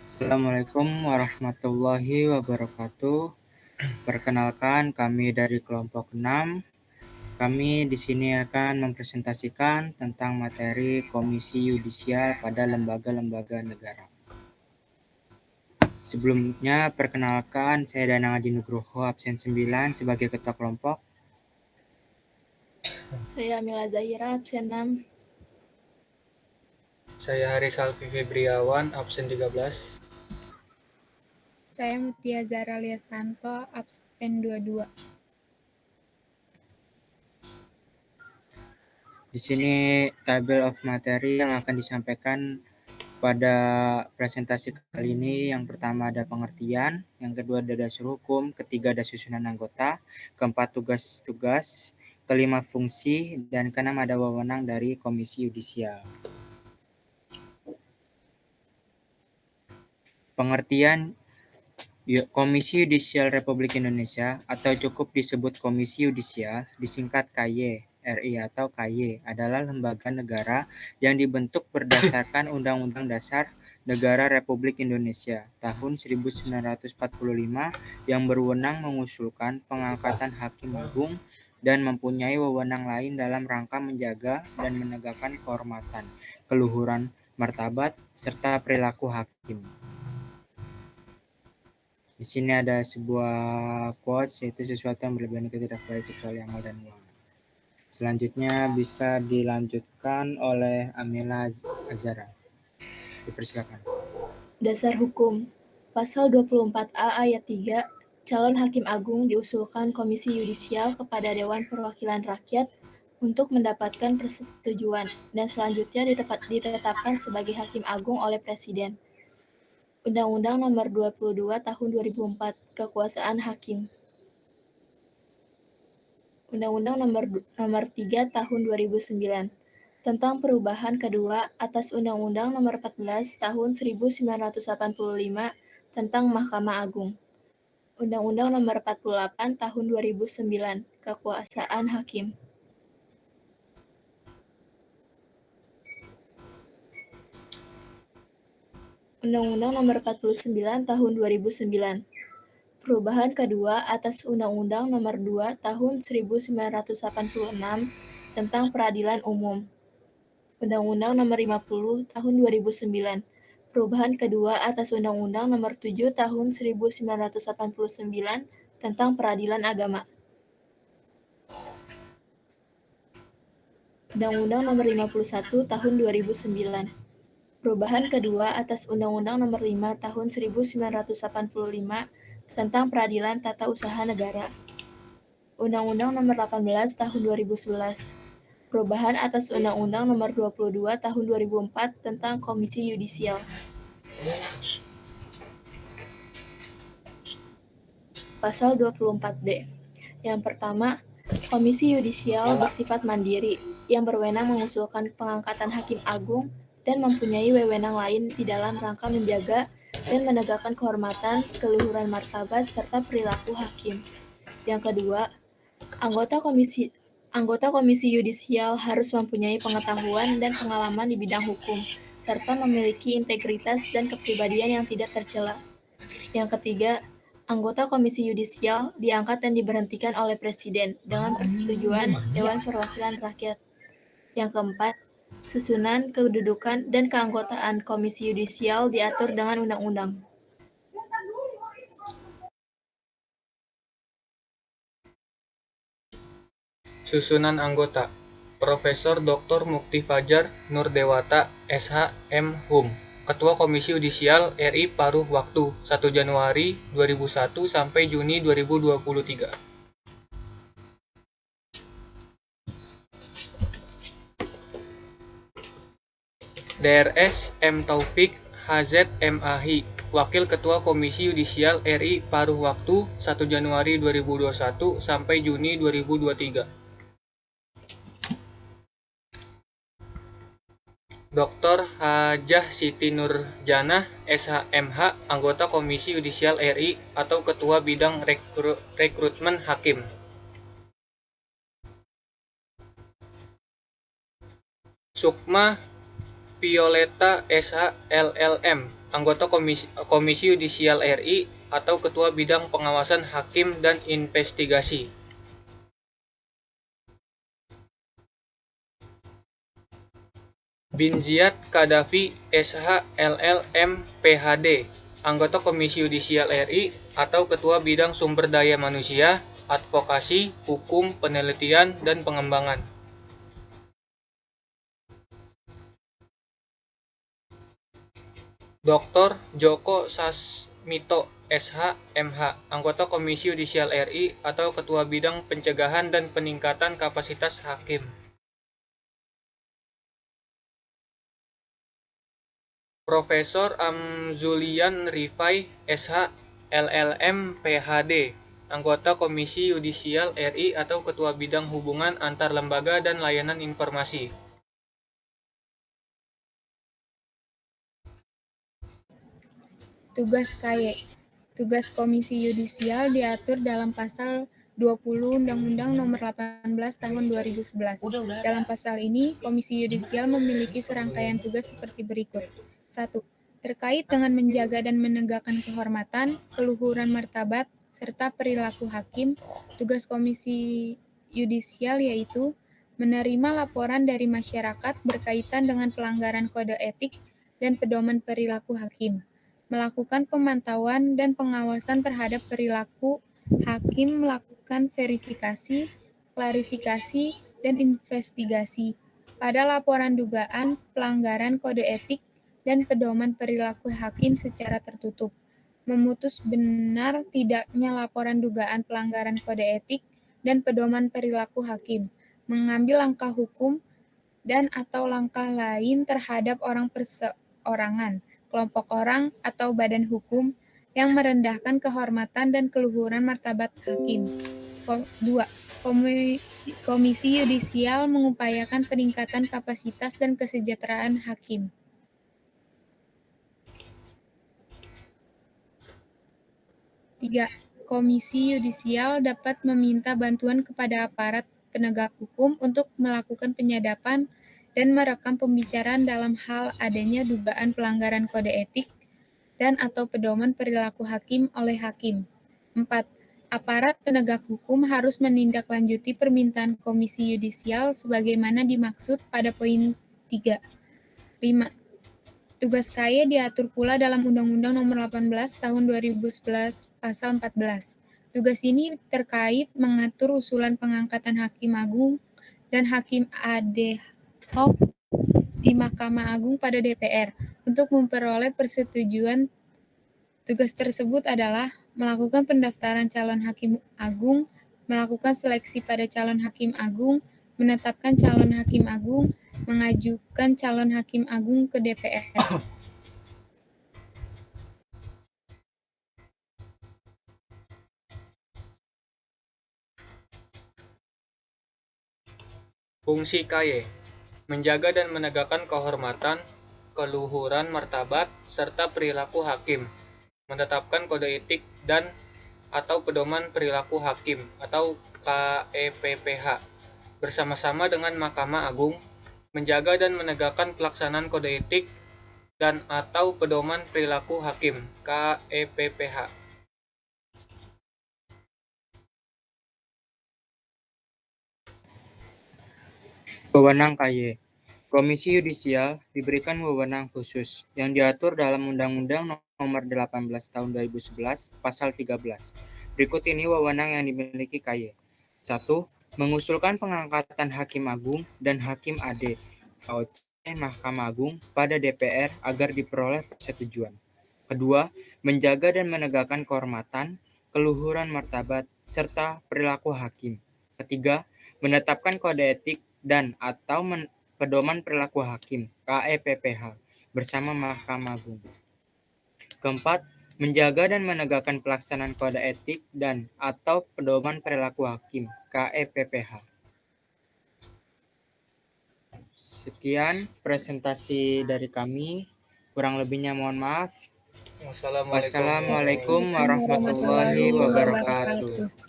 Assalamualaikum warahmatullahi wabarakatuh. Perkenalkan, kami dari kelompok 6. Kami di sini akan mempresentasikan tentang materi Komisi Yudisial pada lembaga-lembaga negara. Sebelumnya, perkenalkan, saya Danang Adi Nugroho, absen 9 sebagai ketua kelompok. Saya Mila Zahira, absen 6. Saya Haris Alfi Febriawan, absen 13. Saya Mutia Zara Liastanto, absen 22. Di sini tabel of materi yang akan disampaikan pada presentasi kali ini. Yang pertama ada pengertian, yang kedua ada dasar hukum, ketiga ada susunan anggota, keempat tugas-tugas, kelima fungsi, dan keenam ada wewenang dari Komisi Yudisial. Pengertian Komisi Yudisial Republik Indonesia atau cukup disebut Komisi Yudisial, disingkat KY RI atau KY, adalah lembaga negara yang dibentuk berdasarkan Undang-Undang Dasar Negara Republik Indonesia tahun 1945 yang berwenang mengusulkan pengangkatan Hakim Agung dan mempunyai wewenang lain dalam rangka menjaga dan menegakkan kehormatan, keluhuran, martabat, serta perilaku hakim. Di sini ada sebuah quotes, yaitu sesuatu yang berlebihan itu tidak baik kecuali amal dan uang. Selanjutnya bisa dilanjutkan oleh Amila Azara. Dipersilakan. Dasar hukum. Pasal 24A ayat 3, calon hakim agung diusulkan Komisi Yudisial kepada Dewan Perwakilan Rakyat untuk mendapatkan persetujuan dan selanjutnya ditetapkan sebagai hakim agung oleh Presiden. Undang-Undang Nomor 22 Tahun 2004, Kekuasaan Hakim. Undang-Undang Nomor 3 Tahun 2009 tentang perubahan kedua atas Undang-Undang Nomor 14 Tahun 1985 tentang Mahkamah Agung. Undang-Undang Nomor 48 Tahun 2009, Kekuasaan Hakim. Undang-Undang Nomor 49 Tahun 2009. Perubahan kedua atas Undang-Undang Nomor 2 Tahun 1986 tentang Peradilan Umum. Undang-Undang Nomor 50 Tahun 2009. Perubahan kedua atas Undang-Undang Nomor 7 Tahun 1989 tentang Peradilan Agama. Undang-Undang Nomor 51 Tahun 2009. Perubahan kedua atas Undang-Undang Nomor 5 Tahun 1985 tentang Peradilan Tata Usaha Negara. Undang-Undang Nomor 18 Tahun 2011. Perubahan atas Undang-Undang Nomor 22 Tahun 2004 tentang Komisi Yudisial. Pasal 24B. Yang pertama, Komisi Yudisial bersifat mandiri, yang berwenang mengusulkan pengangkatan Hakim Agung dan mempunyai wewenang lain di dalam rangka menjaga dan menegakkan kehormatan, keluhuran martabat, serta perilaku hakim. Yang kedua, anggota Komisi Yudisial harus mempunyai pengetahuan dan pengalaman di bidang hukum, serta memiliki integritas dan kepribadian yang tidak tercela. Yang ketiga, anggota Komisi Yudisial diangkat dan diberhentikan oleh Presiden dengan persetujuan Dewan Perwakilan Rakyat. Yang keempat, susunan, kedudukan, dan keanggotaan Komisi Yudisial diatur dengan undang-undang. Susunan anggota: Profesor Dr. Mukti Fajar Nurdewata, SH, M. Hum, Ketua Komisi Yudisial RI paruh waktu 1 Januari 2001 sampai Juni 2023. Drs. M. Taufik, HZ, MAhi, Wakil Ketua Komisi Yudisial RI paruh waktu 1 Januari 2021 sampai Juni 2023. Dr. Hajah Siti Nurjanah, SHMH, Anggota Komisi Yudisial RI atau Ketua Bidang Rekrutmen Hakim. Sukma Violeta, SH, LLM, anggota Komisi Yudisial RI atau Ketua Bidang Pengawasan Hakim dan Investigasi. Bin Ziyad Qaddafi SH LLM PhD, anggota Komisi Yudisial RI atau Ketua Bidang Sumber Daya Manusia, Advokasi, Hukum, Penelitian, dan Pengembangan. Dr. Djoko Sasmito SH MH, anggota Komisi Yudisial RI atau Ketua Bidang Pencegahan dan Peningkatan Kapasitas Hakim. Profesor Amzulian Rifai SH LLM PhD, anggota Komisi Yudisial RI atau Ketua Bidang Hubungan Antar Lembaga dan Layanan Informasi. Tugas KY. Tugas Komisi Yudisial diatur dalam Pasal 20 Undang-Undang Nomor 18 Tahun 2011. Dalam pasal ini, Komisi Yudisial memiliki serangkaian tugas seperti berikut. 1. Terkait dengan menjaga dan menegakkan kehormatan, keluhuran martabat, serta perilaku hakim, tugas Komisi Yudisial yaitu menerima laporan dari masyarakat berkaitan dengan pelanggaran kode etik dan pedoman perilaku hakim, melakukan pemantauan dan pengawasan terhadap perilaku hakim, melakukan verifikasi, klarifikasi, dan investigasi pada laporan dugaan pelanggaran kode etik dan pedoman perilaku hakim secara tertutup, memutus benar tidaknya laporan dugaan pelanggaran kode etik dan pedoman perilaku hakim, mengambil langkah hukum dan atau langkah lain terhadap orang perseorangan, kelompok orang, atau badan hukum yang merendahkan kehormatan dan keluhuran martabat hakim. 2. Komisi Yudisial mengupayakan peningkatan kapasitas dan kesejahteraan hakim. 3. Komisi Yudisial dapat meminta bantuan kepada aparat penegak hukum untuk melakukan penyadapan dan merekam pembicaraan dalam hal adanya dugaan pelanggaran kode etik dan atau pedoman perilaku hakim oleh hakim. 4. Aparat penegak hukum harus menindaklanjuti permintaan Komisi Yudisial sebagaimana dimaksud pada poin 3. 5. Tugas KY diatur pula dalam Undang-Undang Nomor 18 Tahun 2011 Pasal 14. Tugas ini terkait mengatur usulan pengangkatan Hakim Agung dan Hakim ad hoc di Mahkamah Agung pada DPR untuk memperoleh persetujuan. Tugas tersebut adalah melakukan pendaftaran calon Hakim Agung, melakukan seleksi pada calon Hakim Agung, menetapkan calon Hakim Agung, mengajukan calon Hakim Agung ke DPR. Fungsi KY: menjaga dan menegakkan kehormatan, keluhuran martabat, serta perilaku hakim, menetapkan kode etik dan atau pedoman perilaku hakim atau KEPPH bersama-sama dengan Mahkamah Agung, menjaga dan menegakkan pelaksanaan kode etik dan atau pedoman perilaku hakim KEPPH. Wewenang KY. Komisi Yudisial diberikan wewenang khusus yang diatur dalam Undang-Undang Nomor 18 Tahun 2011 Pasal 13. Berikut ini wewenang yang dimiliki KY. 1. Mengusulkan pengangkatan Hakim Agung dan Hakim AD AOC Mahkamah Agung pada DPR agar diperoleh persetujuan. Kedua, menjaga dan menegakkan kehormatan, keluhuran martabat, serta perilaku hakim. Ketiga, menetapkan kode etik dan atau pedoman perilaku hakim KEPPH bersama Mahkamah Agung. Keempat, menjaga dan menegakkan pelaksanaan kode etik dan atau pedoman perilaku hakim KEPPH. Sekian presentasi dari kami. Kurang lebihnya mohon maaf. Wassalamualaikum warahmatullahi wabarakatuh.